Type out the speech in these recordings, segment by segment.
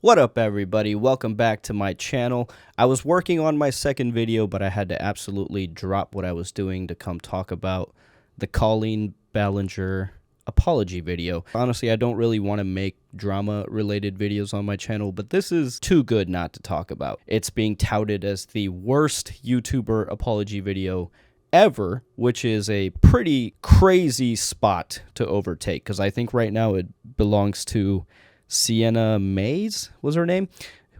What up, everybody? Welcome back to my channel. I was working on my second video, but I had to absolutely drop what I was doing to come talk about the Colleen Ballinger apology video. Honestly, I don't really want to make drama-related videos on my channel, but this is too good not to talk about. It's being touted as the worst YouTuber apology video ever, which is a pretty crazy spot to overtake, because I think right now it belongs to Sienna May was her name,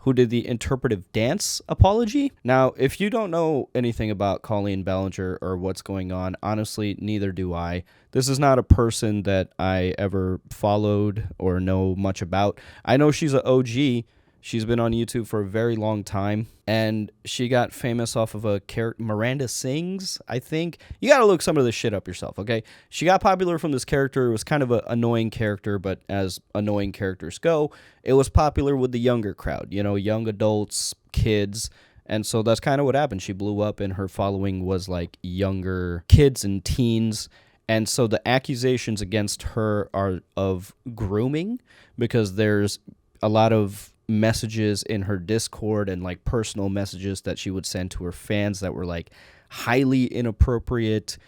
who did the interpretive dance apology. Now, if you don't know anything about Colleen Ballinger or what's going on, honestly, neither do I. This is not a person that I ever followed or know much about. I know she's an OG. She's been on YouTube for a very long time, and she got famous off of a character, Miranda Sings, I think. You gotta look some of this shit up yourself, okay? She got popular from this character. It was kind of an annoying character, but as annoying characters go, it was popular with the younger crowd, you know, young adults, kids, and so that's kind of what happened. She blew up, and her following was, like, younger kids and teens, and so the accusations against her are of grooming, because there's a lot of messages in her Discord and like personal messages that she would send to her fans that were like highly inappropriate.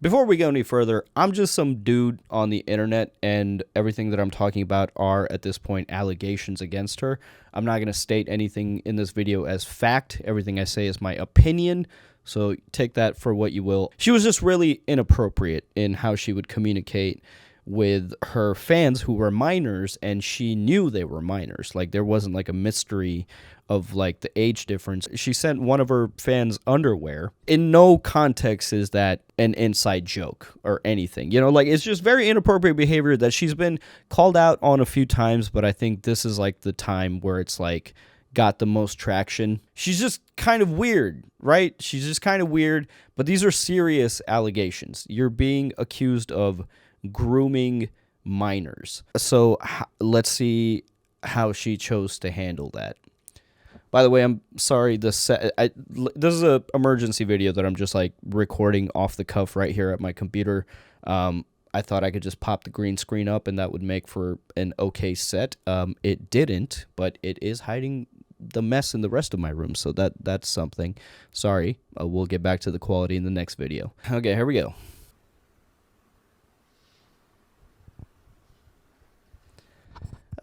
Before we go any further, I'm just some dude on the internet, and everything that I'm talking about are at this point allegations against her. I'm not going to state anything in this video as fact. Everything I say is my opinion, so take that for what you will. She was just really inappropriate in how she would communicate with her fans who were minors, and she knew they were minors. Like, there wasn't like a mystery of like the age difference. She sent one of her fans underwear. In no context is that an inside joke or anything. You know, like, it's just very inappropriate behavior that she's been called out on a few times, but I think this is like the time where it's like got the most traction. She's just kind of weird, right? She's just kind of weird, but these are serious allegations. You're being accused of grooming minors. So let's see how she chose to handle that. By the way, I'm sorry, this is a emergency video that I'm just like recording off the cuff right here at my computer. I thought I could just pop the green screen up and that would make for an okay set. It didn't, but it is hiding the mess in the rest of my room, so that's something. Sorry, we'll get back to the quality in the next video. Okay, here we go.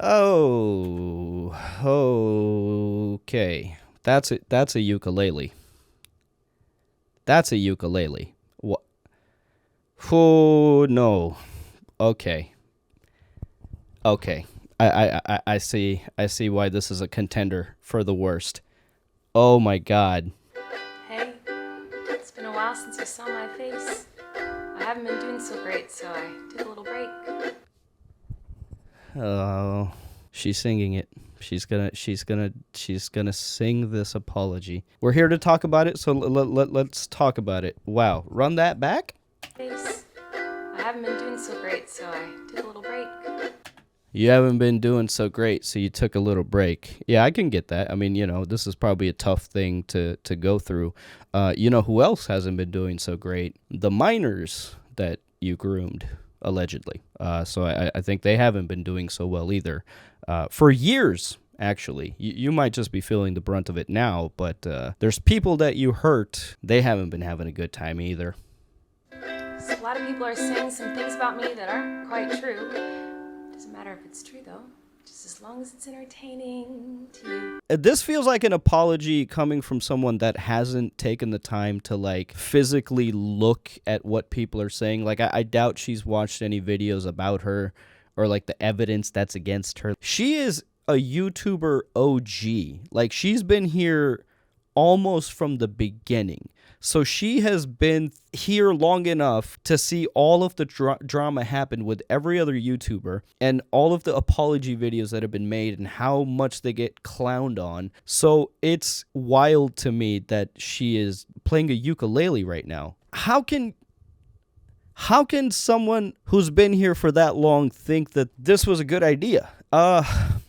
Oh, okay. That's it. That's a ukulele. That's a ukulele. What? Oh no. Okay. Okay. I see. I see why this is a contender for the worst. Oh my God. Hey, it's been a while since you saw my face. I haven't been doing so great, so I took a little break. Oh, she's singing it. She's gonna sing this apology. We're here to talk about it, so let's talk about it. Wow, run that back. Face. I haven't been doing so great, so I took a little break. You haven't been doing so great, so you took a little break. Yeah, I can get that. I mean, you know, this is probably a tough thing to go through. You know who else hasn't been doing so great? The minors that you groomed, allegedly. So I think they haven't been doing so well either. For years, actually. You might just be feeling the brunt of it now, but there's people that you hurt. They haven't been having a good time either. So a lot of people are saying some things about me that aren't quite true. Doesn't matter if it's true, though. Just as long as it's entertaining to you. This feels like an apology coming from someone that hasn't taken the time to like physically look at what people are saying. Like, I doubt she's watched any videos about her or like the evidence that's against her. She is a YouTuber OG. Like, she's been here almost from the beginning. So she has been here long enough to see all of the drama happen with every other YouTuber and all of the apology videos that have been made and how much they get clowned on. So it's wild to me that she is playing a ukulele right now. How can someone who's been here for that long think that this was a good idea?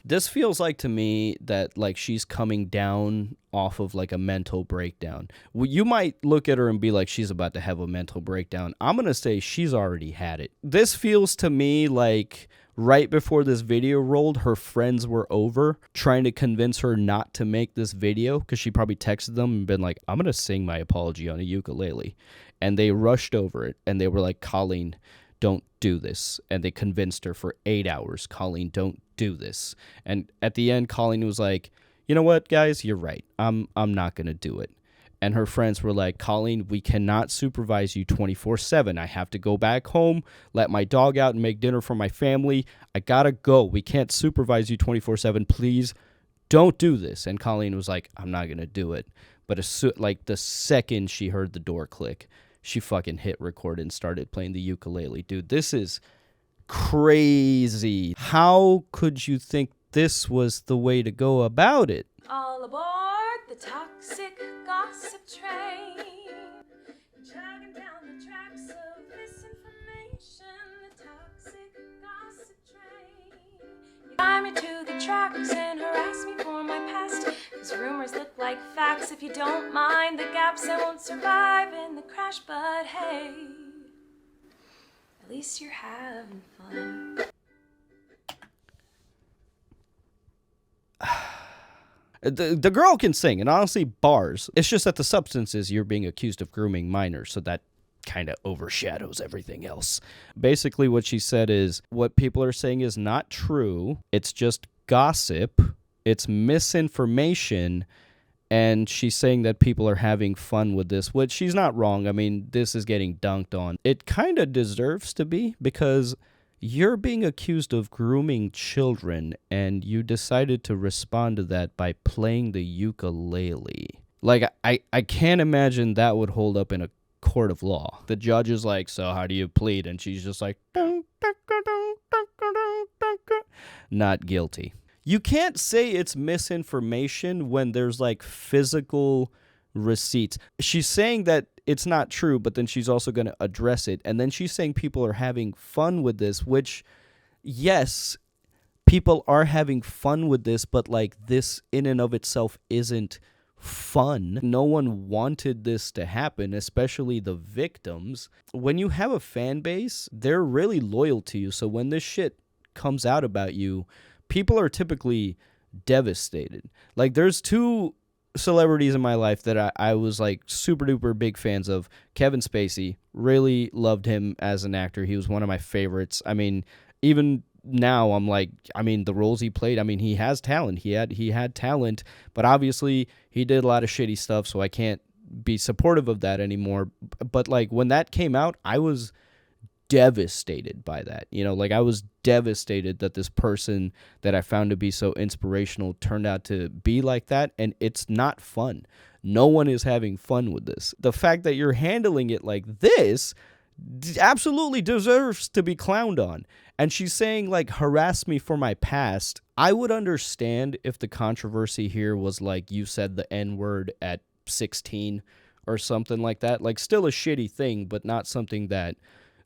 This feels like to me that like she's coming down off of like a mental breakdown. You might look at her and be like, she's about to have a mental breakdown. I'm going to say she's already had it. This feels to me like right before this video rolled, her friends were over trying to convince her not to make this video because she probably texted them and been like, I'm going to sing my apology on a ukulele. And they rushed over it and they were like, Colleen, don't do this. And they convinced her for 8 hours, Colleen, don't do this. And at the end, Colleen was like, you know what, guys, you're right. I'm not going to do it. And her friends were like, Colleen, we cannot supervise you 24/7. I have to go back home, let my dog out and make dinner for my family. I gotta go. We can't supervise you 24/7. Please don't do this. And Colleen was like, I'm not going to do it. But like the second she heard the door click, she fucking hit record and started playing the ukulele. Dude, this is crazy. How could you think this was the way to go about it? All aboard the toxic gossip train, chugging down the tracks of misinformation. The toxic gossip train. You tie me to the tracks and harass me for my past, 'cause rumors look like facts. If you don't mind the gaps, I won't survive in the crash. But hey, at least you're having fun. The girl can sing, and honestly, bars. It's just that the substance is you're being accused of grooming minors, so that kind of overshadows everything else. Basically, what she said is, what people are saying is not true. It's just gossip. It's misinformation. And she's saying that people are having fun with this, which she's not wrong. I mean, this is getting dunked on. It kind of deserves to be, because you're being accused of grooming children, and you decided to respond to that by playing the ukulele. Like, I can't imagine that would hold up in a court of law. The judge is like, so how do you plead? And she's just like, not guilty. You can't say it's misinformation when there's like physical receipts. She's saying that it's not true, but then she's also going to address it. And then she's saying people are having fun with this, which, yes, people are having fun with this, but like this in and of itself isn't fun. No one wanted this to happen, especially the victims. When you have a fan base, they're really loyal to you. So when this shit comes out about you, people are typically devastated. Like, there's two celebrities in my life that I was like super duper big fans of. Kevin Spacey, really loved him as an actor. He was one of my favorites. I mean, even now I'm like, I mean, the roles he played, I mean, he has talent. He had talent, but obviously he did a lot of shitty stuff, so I can't be supportive of that anymore. But like when that came out, I was devastated by that. You know, like I was devastated that this person that I found to be so inspirational turned out to be like that, and it's not fun. No one is having fun with this. The fact that you're handling it like this absolutely deserves to be clowned on. And she's saying, like, harass me for my past. I would understand if the controversy here was like, you said the N-word at 16 or something like that. Like, still a shitty thing, but not something that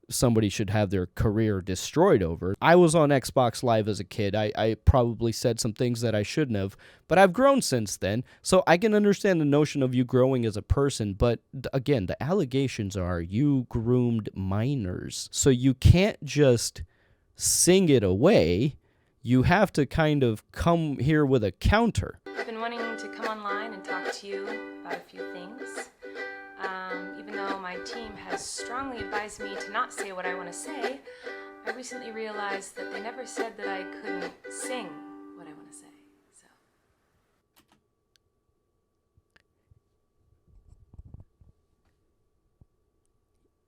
somebody should have their career destroyed over. I was on Xbox Live as a kid. I probably said some things that I shouldn't have, but I've grown since then, so I can understand the notion of you growing as a person. But again, the allegations are you groomed minors, so you can't just sing it away. You have to kind of come here with a counter. I've been wanting to come online and talk to you about a few things. Even though my team has strongly advised me to not say what I want to say, I recently realized that they never said that I couldn't sing what I want to say. So.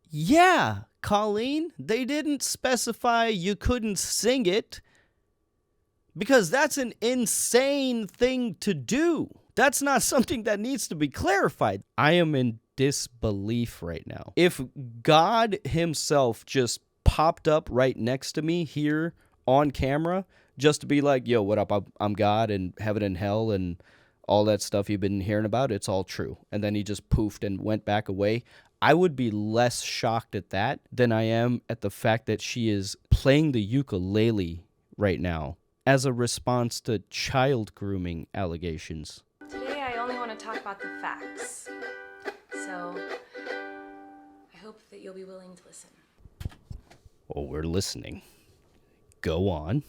Yeah, Colleen, they didn't specify you couldn't sing it, because that's an insane thing to do. That's not something that needs to be clarified. I am in disbelief right now. If God himself just popped up right next to me here on camera just to be like, yo, what up? I'm God and heaven and hell and all that stuff you've been hearing about, it's all true. And then he just poofed and went back away. I would be less shocked at that than I am at the fact that she is playing the ukulele right now as a response to child grooming allegations. Today I only want to talk about the facts. So I hope that you'll be willing to listen. Oh, we're listening. Go on.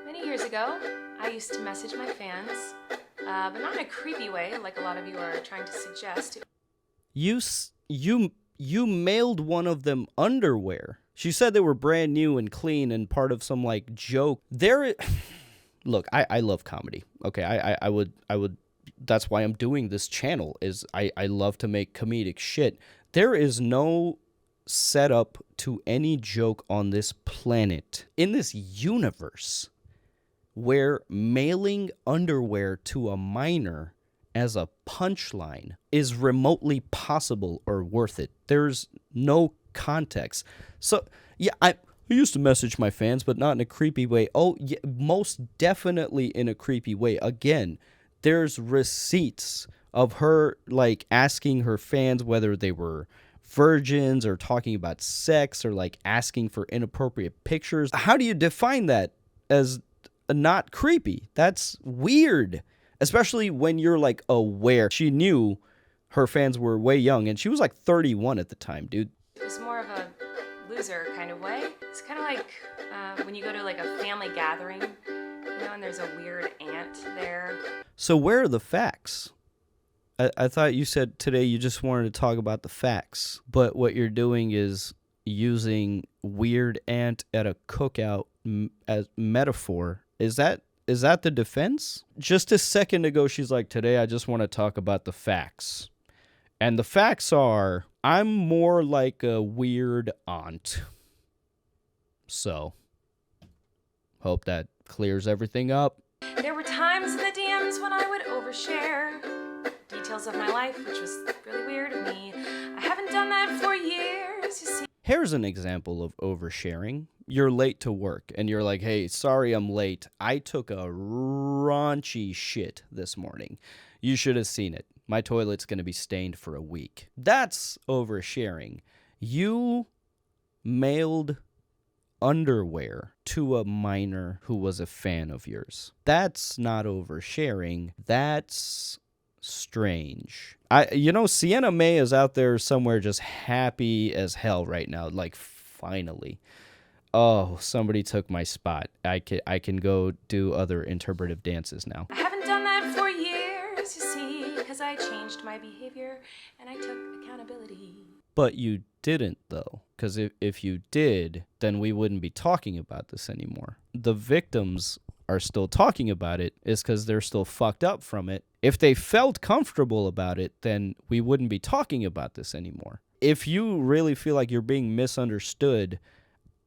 Many years ago, I used to message my fans, but not in a creepy way like a lot of you are trying to suggest. You mailed one of them underwear. She said they were brand new and clean and part of some like joke. Look, I love comedy. Okay, I would. That's why I'm doing this channel. Is I love to make comedic shit. There is no setup to any joke on this planet, in this universe, where mailing underwear to a minor as a punchline is remotely possible or worth it. There's no context. So, yeah, I used to message my fans, but not in a creepy way. Oh, yeah, most definitely in a creepy way. Again, there's receipts of her, like, asking her fans whether they were virgins or talking about sex or, like, asking for inappropriate pictures. How do you define that as not creepy? That's weird. Especially when you're, like, aware. She knew her fans were way young, and she was, like, 31 at the time, dude. It was more of a loser kind of way. It's kind of like when you go to, like, a family gathering, you know, and there's a weird aunt there. So where are the facts? I thought you said today you just wanted to talk about the facts, but what you're doing is using weird aunt at a cookout as metaphor. Is that the defense? Just a second ago, she's like, today I just want to talk about the facts. And the facts are, I'm more like a weird aunt. So, hope that clears everything up. There were times in the DMs when I would overshare details of my life, which was really weird of me. I haven't done that for years, you see. Here's an example of oversharing. You're late to work, and you're like, hey, sorry I'm late. I took a raunchy shit this morning. You should have seen it. My toilet's going to be stained for a week. That's oversharing. You mailed underwear to a minor who was a fan of yours. That's not oversharing. That's strange. Sienna May is out there somewhere just happy as hell right now. Like, finally. Oh, somebody took my spot. I can go do other interpretive dances now. I haven't done that for years, you see, because I changed my behavior and I took accountability. But you didn't, though, because if you did, then we wouldn't be talking about this anymore. The victims are still talking about it is because they're still fucked up from it. If they felt comfortable about it, then we wouldn't be talking about this anymore. If you really feel like you're being misunderstood,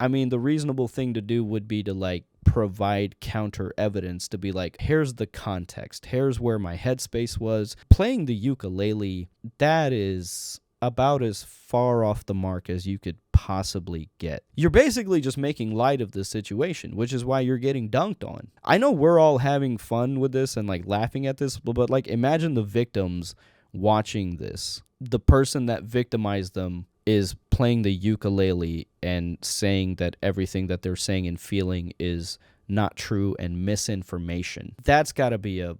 I mean, the reasonable thing to do would be to, like, provide counter evidence to be like, here's the context. Here's where my headspace was. Playing the ukulele, that is about as far off the mark as you could possibly get. You're basically just making light of the situation, which is why you're getting dunked on. I know we're all having fun with this and, like, laughing at this, but like, imagine the victims watching this. The person that victimized them is playing the ukulele and saying that everything that they're saying and feeling is not true and misinformation. That's got to be a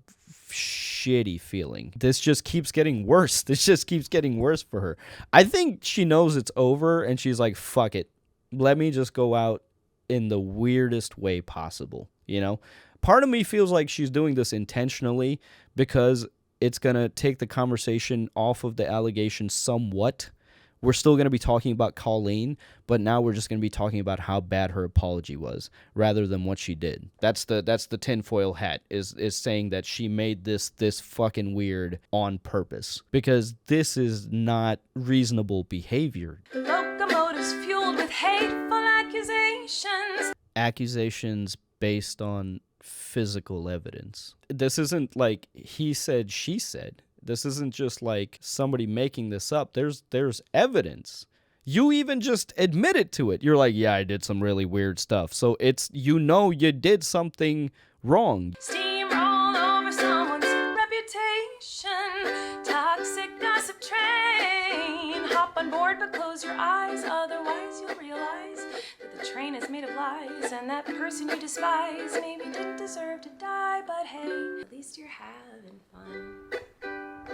shitty feeling. This just keeps getting worse. This just keeps getting worse for her. I think she knows it's over and she's like, fuck it. Let me just go out in the weirdest way possible, you know? Part of me feels like she's doing this intentionally because it's going to take the conversation off of the allegation somewhat. We're still going to be talking about Colleen, but now we're just going to be talking about how bad her apology was rather than what she did. That's the tinfoil hat, is saying that she made this fucking weird on purpose, because this is not reasonable behavior. The locomotive's fueled with hateful accusations. Accusations based on physical evidence. This isn't like he said, she said. This isn't just like somebody making this up. There's evidence. You even just admitted to it. You're like, yeah, I did some really weird stuff. So it's, you did something wrong. Steamroll over someone's reputation. Toxic gossip train. Hop on board but close your eyes. Otherwise you'll realize that the train is made of lies. And that person you despise maybe didn't deserve to die. But hey, at least you're having fun.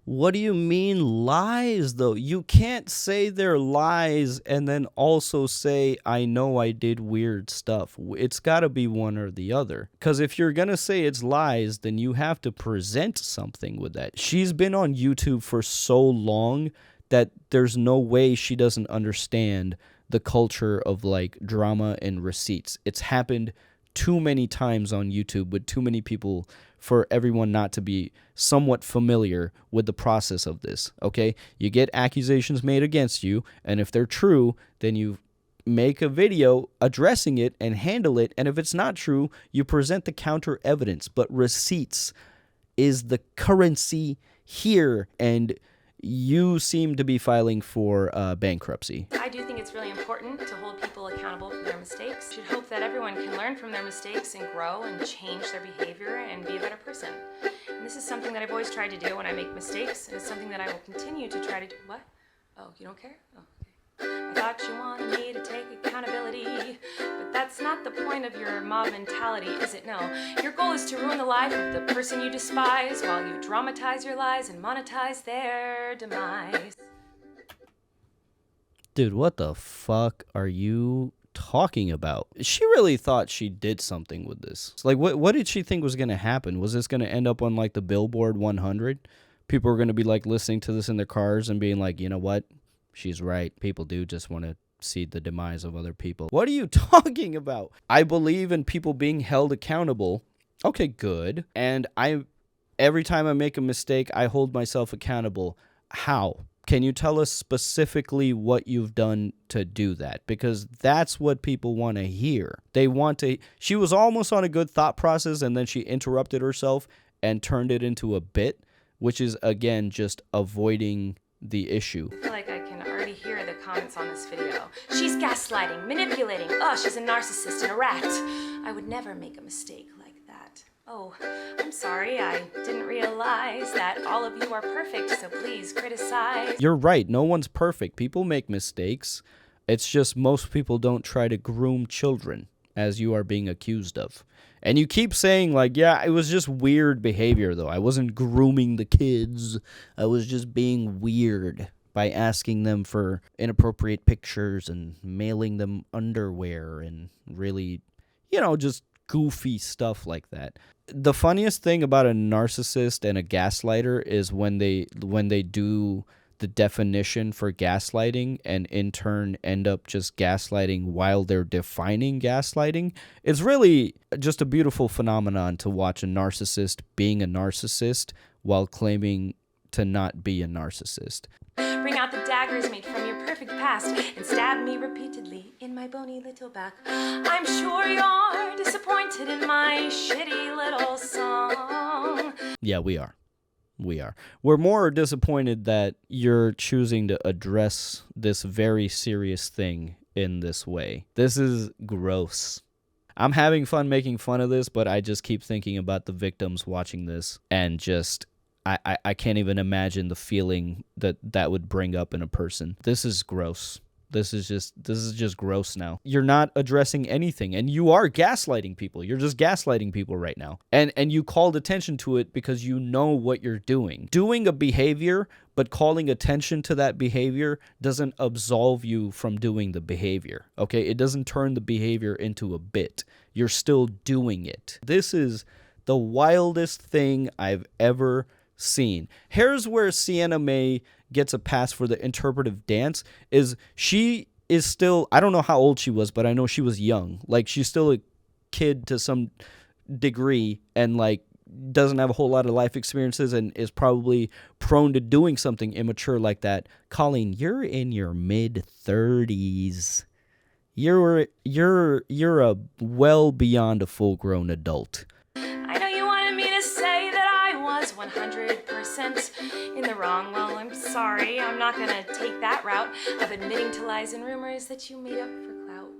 What do you mean lies, though? You can't say they're lies and then also say, I know I did weird stuff. It's got to be one or the other. Because if you're going to say it's lies, then you have to present something with that. She's been on YouTube for so long that there's no way she doesn't understand the culture of like drama and receipts. It's happened too many times on YouTube with too many people for everyone not to be somewhat familiar with the process of this, okay? You get accusations made against you, and if they're true, then you make a video addressing it and handle it, and if it's not true, you present the counter evidence. But receipts is the currency here, and you seem to be filing for bankruptcy. I do think it's really important to hold people accountable for their mistakes. Should hope that everyone can learn from their mistakes and grow and change their behavior and be a better person. And this is something that I've always tried to do when I make mistakes, and it's something that I will continue to try to do. What? Oh, you don't care? Oh, okay. I thought you wanted me to take accountability, but that's not the point of your mob mentality, is it? No. Your goal is to ruin the life of the person you despise while you dramatize your lies and monetize their demise. Dude, what the fuck are you talking about? She really thought she did something with this. Like, what did she think was going to happen? Was this going to end up on, like, the Billboard 100? People were going to be, like, listening to this in their cars and being like, you know what? She's right. People do just want to see the demise of other people. What are you talking about? I believe in people being held accountable. Okay, good. And every time I make a mistake, I hold myself accountable. How? Can you tell us specifically what you've done to do that? Because that's what people want to hear. They want to. She was almost on a good thought process, and then she interrupted herself and turned it into a bit, which is, again, just avoiding the issue. I feel like I can already hear the comments on this video. She's gaslighting, manipulating. Oh, she's a narcissist and a rat. I would never make a mistake like that. Oh, I'm sorry. I didn't realize that all of you are perfect, so please criticize. You're right. No one's perfect. People make mistakes. It's just most people don't try to groom children, as you are being accused of. And you keep saying, like, yeah, it was just weird behavior, though. I wasn't grooming the kids. I was just being weird by asking them for inappropriate pictures and mailing them underwear and really, just goofy stuff like that. The funniest thing about a narcissist and a gaslighter is when they do the definition for gaslighting and in turn end up just gaslighting while they're defining gaslighting. It's really just a beautiful phenomenon to watch a narcissist being a narcissist while claiming to not be a narcissist. Bring out the daggers made from your perfect past and stab me repeatedly in my bony little back. I'm sure you're disappointed in my shitty little song. Yeah, we are. We're more disappointed that you're choosing to address this very serious thing in this way. This is gross. I'm having fun making fun of this, but I just keep thinking about the victims watching this and just I can't even imagine the feeling that would bring up in a person. This is gross. This is just gross now. You're not addressing anything, and you are gaslighting people. You're just gaslighting people right now. And you called attention to it because you know what you're doing. Doing a behavior, but calling attention to that behavior doesn't absolve you from doing the behavior, okay? It doesn't turn the behavior into a bit. You're still doing it. This is the wildest thing I've ever seen. Here's where Sienna May gets a pass for the interpretive dance. Is she is still, I don't know how old she was, but I know she was young. Like, she's still a kid to some degree and like doesn't have a whole lot of life experiences and is probably prone to doing something immature like that. Colleen, you're in your mid-30s. You're a well beyond a full-grown adult. I know you wanted me to say that I was 100% in the wrong. Well, I'm sorry. I'm not going to take that route of admitting to lies and rumors that you made up for clout.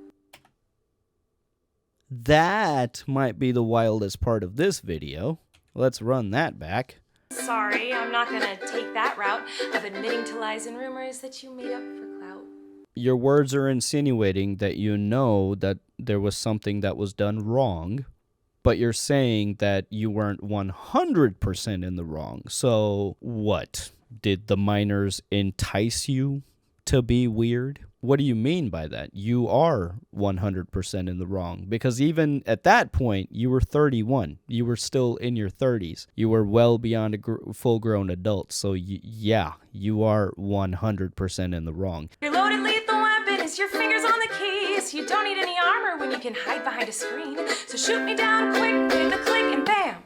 That might be the wildest part of this video. Let's run that back. Sorry, I'm not going to take that route of admitting to lies and rumors that you made up for clout. Your words are insinuating that you know that there was something that was done wrong, but you're saying that you weren't 100% in the wrong. So what? Did the minors entice you to be weird? What do you mean by that? You are 100% in the wrong, because even at that point, you were 31. You were still in your 30s. You were well beyond a full-grown adult. So yeah, you are 100% in the wrong. Your loaded lethal weapon is your fingers on the keys. You don't need any armor when you can hide behind a screen. So shoot me down quick with a click and bam.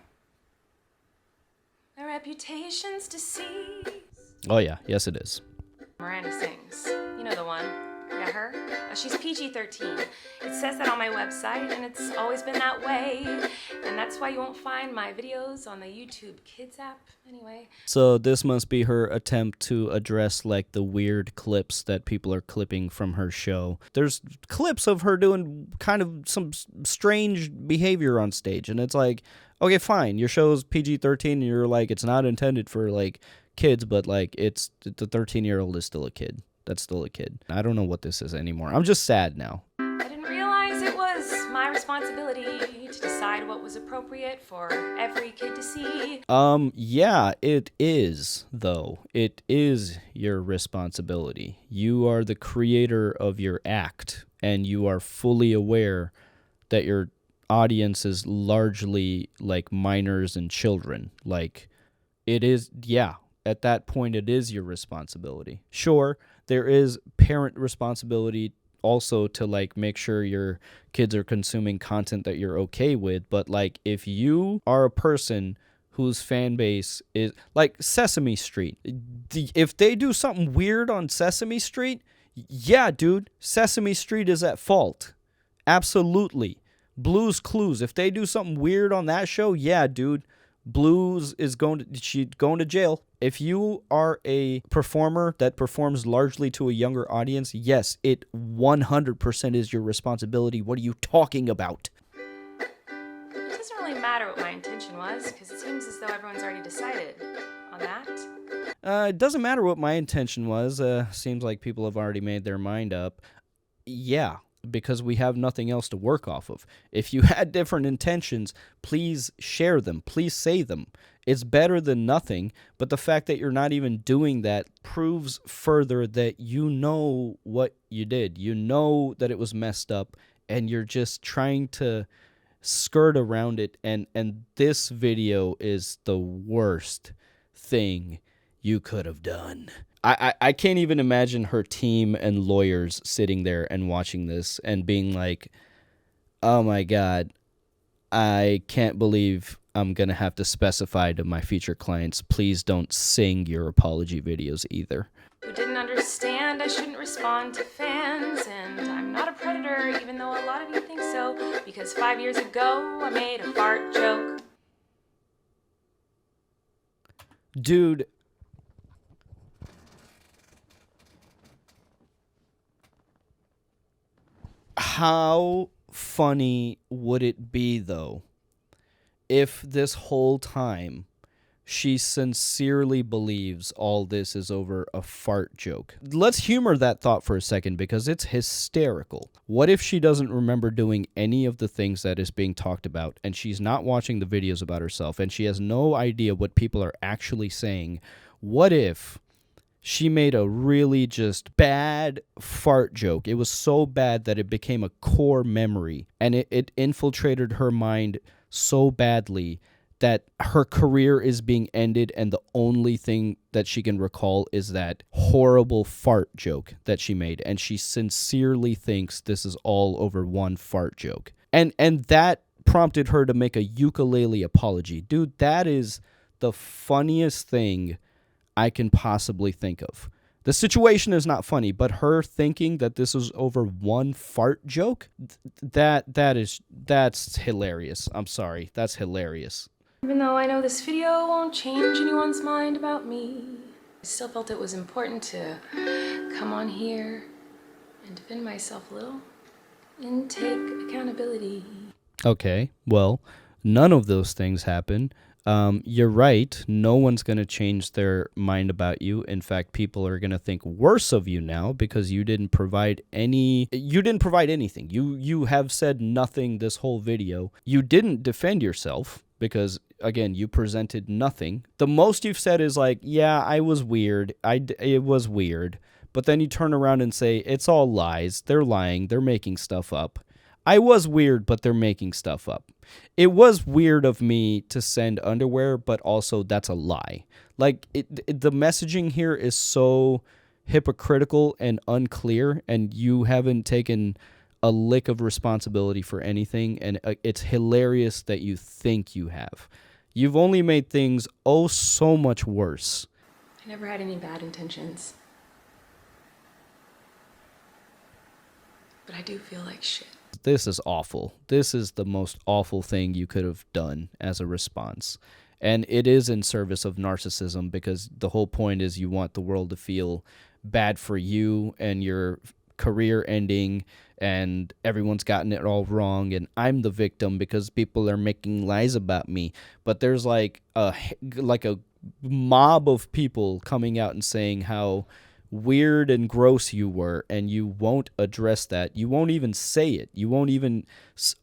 My reputation's deceased. Oh yeah, yes it is. Miranda sings. You know the one. Yeah, her. She's PG-13. It says that on my website, and it's always been that way. And that's why you won't find my videos on the YouTube Kids app anyway. So this must be her attempt to address like the weird clips that people are clipping from her show. There's clips of her doing kind of some strange behavior on stage, and it's like, okay, fine, your show's PG-13, and you're like, it's not intended for like kids, but like it's the 13-year-old is still a kid. That's still a kid. I don't know what this is anymore. I'm just sad now. I didn't realize it was my responsibility to decide what was appropriate for every kid to see. Yeah, it is, though. It is your responsibility. You are the creator of your act, and you are fully aware that your audience is largely like minors and children. Like, it is, yeah, at that point, it is your responsibility. Sure, there is parent responsibility also to like make sure your kids are consuming content that you're okay with, but like if you are a person whose fan base is like Sesame Street, if they do something weird on Sesame Street, yeah, dude, Sesame Street is at fault. Absolutely. Blue's Clues, if they do something weird on that show, yeah, dude, Blue's is going to jail. If you are a performer that performs largely to a younger audience, yes, it 100% is your responsibility. What are you talking about? It doesn't really matter what my intention was, because it seems as though everyone's already decided on that. It doesn't matter what my intention was. Seems like people have already made their mind up. Yeah, because we have nothing else to work off of. If you had different intentions, please share them. Please say them. It's better than nothing, but the fact that you're not even doing that proves further that you know what you did. You know that it was messed up, and you're just trying to skirt around it, and this video is the worst thing you could have done. I can't even imagine her team and lawyers sitting there and watching this and being like, oh my God, I can't believe I'm going to have to specify to my future clients, please don't sing your apology videos either. Who didn't understand I shouldn't respond to fans, and I'm not a predator, even though a lot of you think so, because 5 years ago I made a fart joke. Dude, how funny would it be, though, if this whole time she sincerely believes all this is over a fart joke? Let's humor that thought for a second, because it's hysterical. What if she doesn't remember doing any of the things that is being talked about, and she's not watching the videos about herself, and she has no idea what people are actually saying? What if she made a really just bad fart joke? It was so bad that it became a core memory, and it infiltrated her mind so badly that her career is being ended, and the only thing that she can recall is that horrible fart joke that she made, and she sincerely thinks this is all over one fart joke. And that prompted her to make a ukulele apology. Dude, that is the funniest thing I can possibly think of. The situation is not funny, but her thinking that this was over one fart joke, that's hilarious. I'm sorry, that's hilarious. Even though I know this video won't change anyone's mind about me, I still felt it was important to come on here and defend myself a little and take accountability. Okay, well, None of those things happen. You're right. No one's going to change their mind about you. In fact, people are going to think worse of you now because you didn't provide anything. You have said nothing this whole video. You didn't defend yourself because again, you presented nothing. The most you've said is like, "Yeah, I was weird. It was weird." But then you turn around and say, "It's all lies. They're lying. They're making stuff up." I was weird, but they're making stuff up. It was weird of me to send underwear, but also that's a lie. Like the messaging here is so hypocritical and unclear, and you haven't taken a lick of responsibility for anything, and it's hilarious that you think you have. You've only made things oh so much worse. I never had any bad intentions. But I do feel like shit. This is awful. This is the most awful thing you could have done as a response. And it is in service of narcissism because the whole point is you want the world to feel bad for you and your career ending and everyone's gotten it all wrong and I'm the victim because people are making lies about me. But there's like a mob of people coming out and saying how weird and gross you were, and you won't address that. You won't even say it. You won't even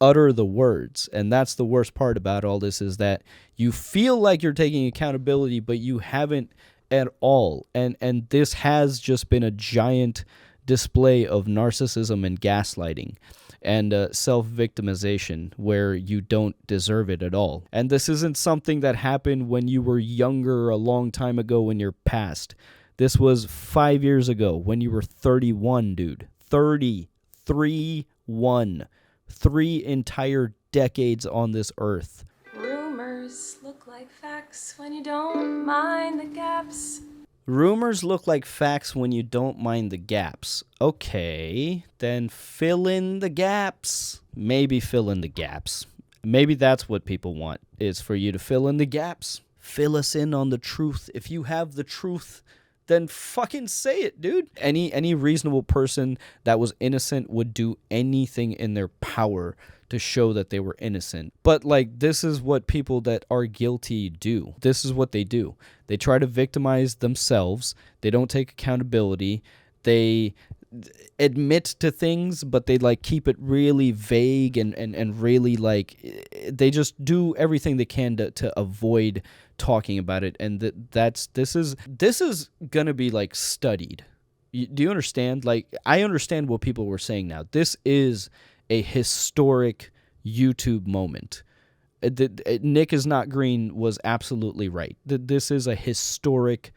utter the words. And that's the worst part about all this, is that you feel like you're taking accountability, but you haven't at all. And this has just been a giant display of narcissism and gaslighting and self-victimization where you don't deserve it at all. And this isn't something that happened when you were younger a long time ago in your past. This was 5 years ago when you were 31, dude. 33-1. 3 entire decades on this earth. Rumors look like facts when you don't mind the gaps. Rumors look like facts when you don't mind the gaps. Okay, then fill in the gaps. Maybe fill in the gaps. Maybe that's what people want, is for you to fill in the gaps. Fill us in on the truth. If you have the truth, then fucking say it, dude. Any reasonable person that was innocent would do anything in their power to show that they were innocent. But like, this is what people that are guilty do. This is what they do. They try to victimize themselves. They don't take accountability. They admit to things, but they like keep it really vague and really like, they just do everything they can to avoid talking about it. And this is gonna be like studied. Do you understand? Like, I understand what people were saying now. This is a historic YouTube moment. Nick is not green was absolutely right. This is a historic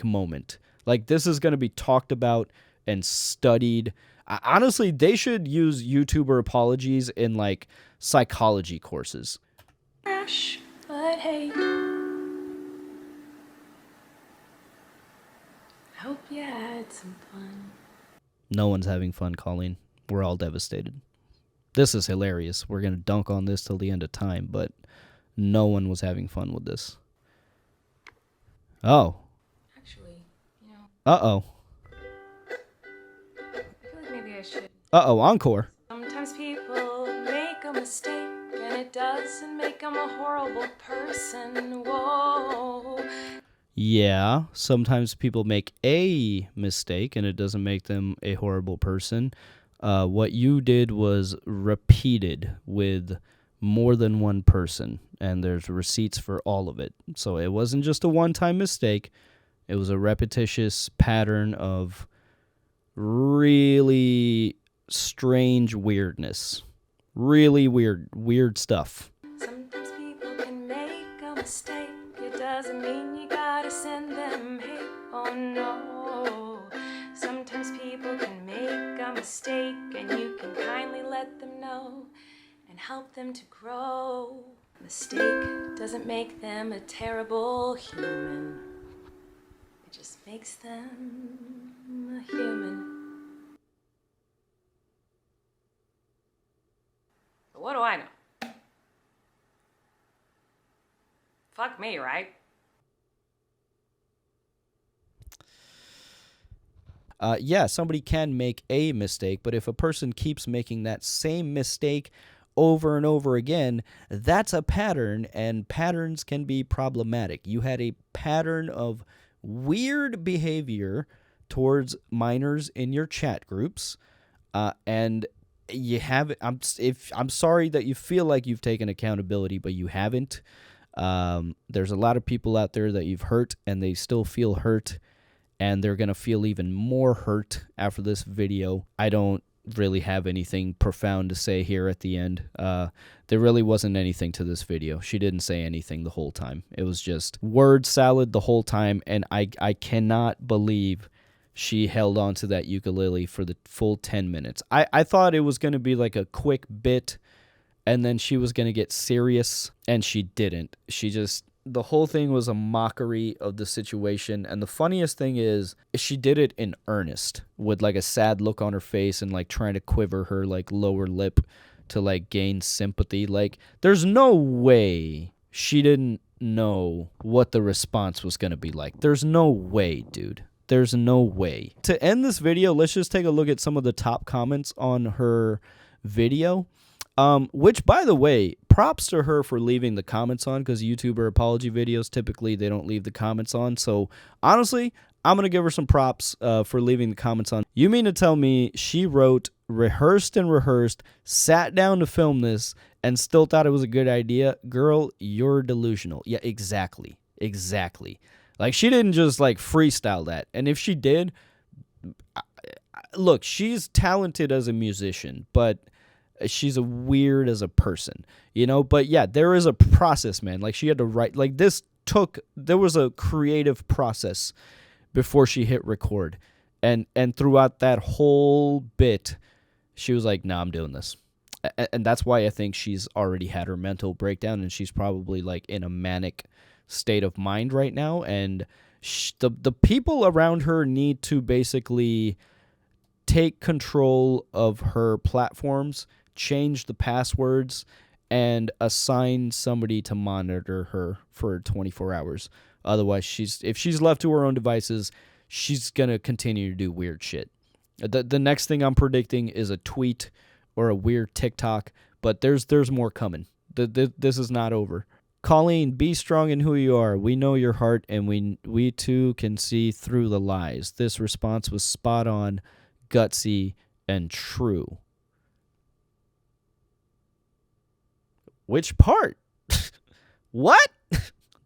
moment. Like, this is going to be talked about and studied. Honestly, they should use YouTuber apologies in like psychology courses. Crash, but hey. I hope you had some fun. No one's having fun, Colleen. We're all devastated. This is hilarious. We're going to dunk on this till the end of time, but no one was having fun with this. Oh. Actually, you know, Uh-oh. I feel like maybe I should. Uh-oh, encore. Sometimes people make a mistake and it doesn't make them a horrible person. Whoa. Yeah, sometimes people make a mistake and it doesn't make them a horrible person. What you did was repeated with more than one person, and there's receipts for all of it. So it wasn't just a one-time mistake. It was a repetitious pattern of really strange weirdness. Really weird stuff. Sometimes people can make a mistake. It doesn't mean you gotta send them hate. Oh no. Sometimes people can make a mistake and you can kindly let them know and help them to grow. A mistake doesn't make them a terrible human. It just makes them a human. But what do I know? Fuck me, right? Yeah, somebody can make a mistake, but if a person keeps making that same mistake over and over again, that's a pattern, and patterns can be problematic. You had a pattern of weird behavior towards minors in your chat groups, and you haven't. I'm sorry that you feel like you've taken accountability, but you haven't. There's a lot of people out there that you've hurt, and they still feel hurt, and they're gonna feel even more hurt after this video. I don't really have anything profound to say here at the end. There really wasn't anything to this video. She didn't say anything the whole time. It was just word salad the whole time, and I cannot believe she held on to that ukulele for the full 10 minutes. I thought it was going to be like a quick bit, and then she was going to get serious, and she didn't. The whole thing was a mockery of the situation, and the funniest thing is she did it in earnest, with like a sad look on her face and like trying to quiver her like lower lip to like gain sympathy. Like, there's no way she didn't know what the response was going to be like. There's no way, dude. There's no way. To end this video, let's just take a look at some of the top comments on her video. Which, by the way, props to her for leaving the comments on, because YouTuber apology videos, typically they don't leave the comments on. So, honestly, I'm going to give her some props for leaving the comments on. You mean to tell me she wrote, rehearsed and rehearsed, sat down to film this, and still thought it was a good idea? Girl, you're delusional. Yeah, exactly. Exactly. Like, she didn't just, like, freestyle that. And if she did, look, she's talented as a musician, but she's a weird as a person, you know? But, yeah, there is a process, man. Like, she had to write. Like, there was a creative process before she hit record. And throughout that whole bit, she was like, nah, I'm doing this. And that's why I think she's already had her mental breakdown, and she's probably, like, in a manic state of mind right now, and the people around her need to basically take control of her platforms, change the passwords, and assign somebody to monitor her for 24 hours. Otherwise, if she's left to her own devices, she's gonna continue to do weird shit. The next thing I'm predicting is a tweet or a weird TikTok, but there's more coming. This is not over. Colleen, be strong in who you are. We know your heart, and we too can see through the lies. This response was spot on, gutsy, and true. Which part? What?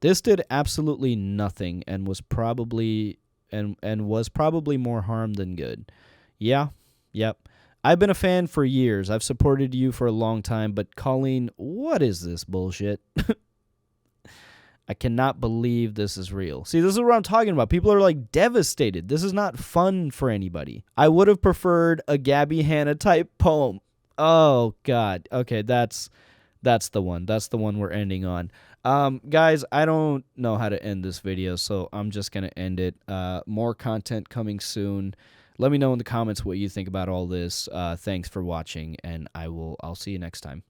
This did absolutely nothing and was probably more harm than good. Yeah, yep. I've been a fan for years. I've supported you for a long time, but Colleen, what is this bullshit? I cannot believe this is real. See, this is what I'm talking about. People are like devastated. This is not fun for anybody. I would have preferred a Gabby Hanna type poem. Oh God. Okay, that's the one. That's the one we're ending on. Guys, I don't know how to end this video, so I'm just gonna end it. More content coming soon. Let me know in the comments what you think about all this. Thanks for watching, and I'll see you next time.